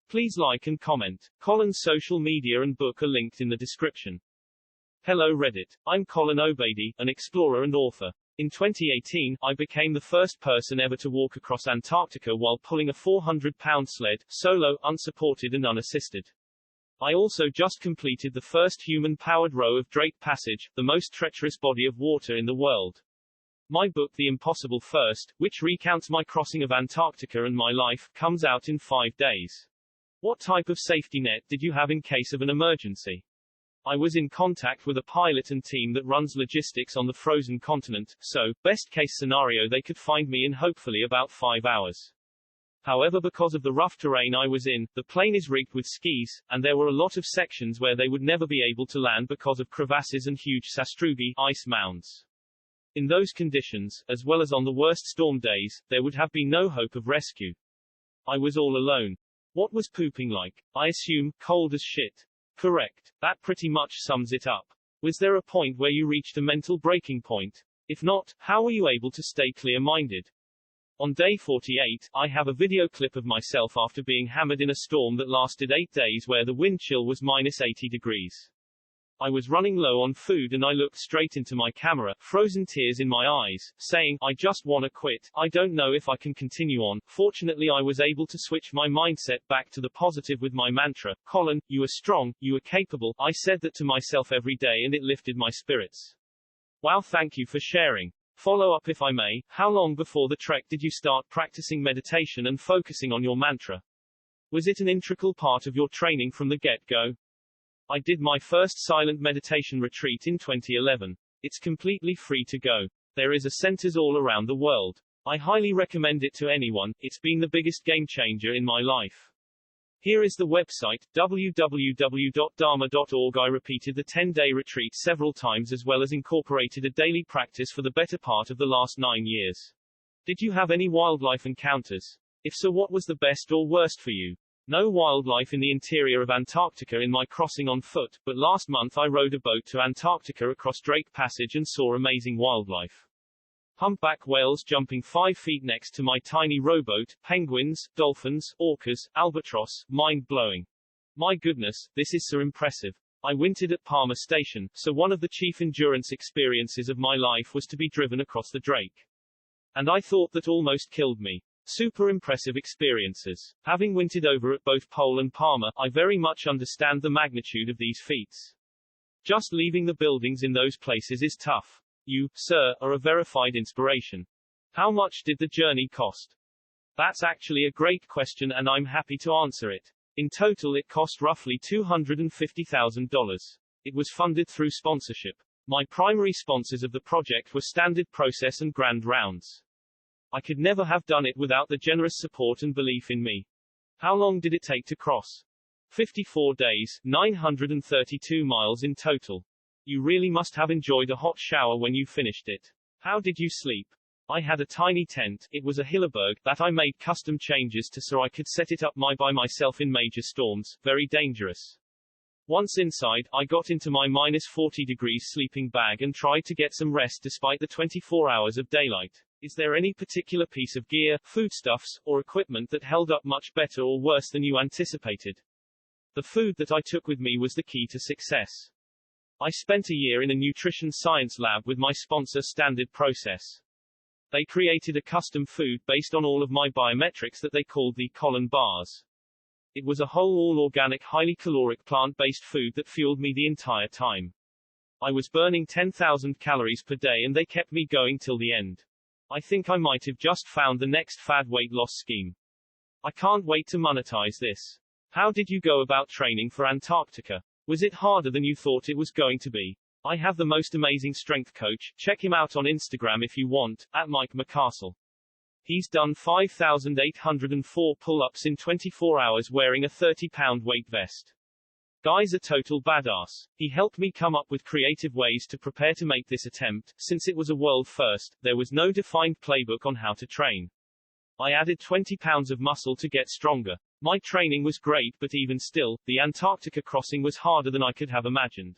Please like and comment. Colin's social media and book are linked in the description. Hello Reddit. I'm Colin O'Brady, an explorer and author. In 2018, I became the first person ever to walk across Antarctica while pulling a 400-pound sled, solo, unsupported and unassisted. I also just completed the first human-powered row of Drake Passage, the most treacherous body of water in the world. My book The Impossible First, which recounts my crossing of Antarctica and my life, comes out in 5 days. What type of safety net did you have in case of an emergency? I was in contact with a pilot and team that runs logistics on the frozen continent, so, best case scenario they could find me in hopefully about 5 hours. However, because of the rough terrain I was in, the plane is rigged with skis, and there were a lot of sections where they would never be able to land because of crevasses and huge sastrugi, ice mounds. In those conditions, as well as on the worst storm days, there would have been no hope of rescue. I was all alone. What was pooping like? I assume, cold as shit. Correct. That pretty much sums it up. Was there a point where you reached a mental breaking point? If not, how were you able to stay clear-minded? On day 48, I have a video clip of myself after being hammered in a storm that lasted 8 days where the wind chill was minus 80 degrees. I was running low on food and I looked straight into my camera, frozen tears in my eyes, saying, I just wanna quit, I don't know if I can continue on. Fortunately I was able to switch my mindset back to the positive with my mantra, Colin, you are strong, you are capable. I said that to myself every day and it lifted my spirits. Wow, thank you for sharing. Follow up if I may, how long before the trek did you start practicing meditation and focusing on your mantra? Was it an integral part of your training from the get-go? I did my first silent meditation retreat in 2011. It's completely free to go. There is a centers all around the world. I highly recommend it to anyone, it's been the biggest game changer in my life. Here is the website, www.dharma.org. I repeated the 10-day retreat several times as well as incorporated a daily practice for the better part of the last 9 years. Did you have any wildlife encounters? If so, what was the best or worst for you? No wildlife in the interior of Antarctica in my crossing on foot, but last month I rowed a boat to Antarctica across Drake Passage and saw amazing wildlife. Humpback whales jumping 5 feet next to my tiny rowboat, penguins, dolphins, orcas, albatross, mind-blowing. My goodness, this is so impressive. I wintered at Palmer Station, so one of the chief endurance experiences of my life was to be driven across the Drake. And I thought that almost killed me. Super impressive experiences. Having wintered over at both Pole and Palmer, I very much understand the magnitude of these feats. Just leaving the buildings in those places is tough. You, sir, are a verified inspiration. How much did the journey cost? That's actually a great question and I'm happy to answer it. In total it cost roughly $250,000. It was funded through sponsorship. My primary sponsors of the project were Standard Process and Grand Rounds. I could never have done it without the generous support and belief in me. How long did it take to cross? 54 days, 932 miles in total. You really must have enjoyed a hot shower when you finished it. How did you sleep? I had a tiny tent, it was a Hilleberg, that I made custom changes to so I could set it up by myself in major storms, very dangerous. Once inside, I got into my minus 40 degrees sleeping bag and tried to get some rest despite the 24 hours of daylight. Is there any particular piece of gear, foodstuffs, or equipment that held up much better or worse than you anticipated? The food that I took with me was the key to success. I spent a year in a nutrition science lab with my sponsor Standard Process. They created a custom food based on all of my biometrics that they called the Colin bars. It was a whole all-organic highly caloric plant-based food that fueled me the entire time. I was burning 10,000 calories per day and they kept me going till the end. I think I might have just found the next fad weight loss scheme. I can't wait to monetize this. How did you go about training for Antarctica? Was it harder than you thought it was going to be? I have the most amazing strength coach, check him out on Instagram if you want, at Mike McCastle. He's done 5,804 pull-ups in 24 hours wearing a 30-pound weight vest. Guy's a total badass. He helped me come up with creative ways to prepare to make this attempt. Since it was a world first, there was no defined playbook on how to train. I added 20 pounds of muscle to get stronger. My training was great, but even still, the Antarctica crossing was harder than I could have imagined.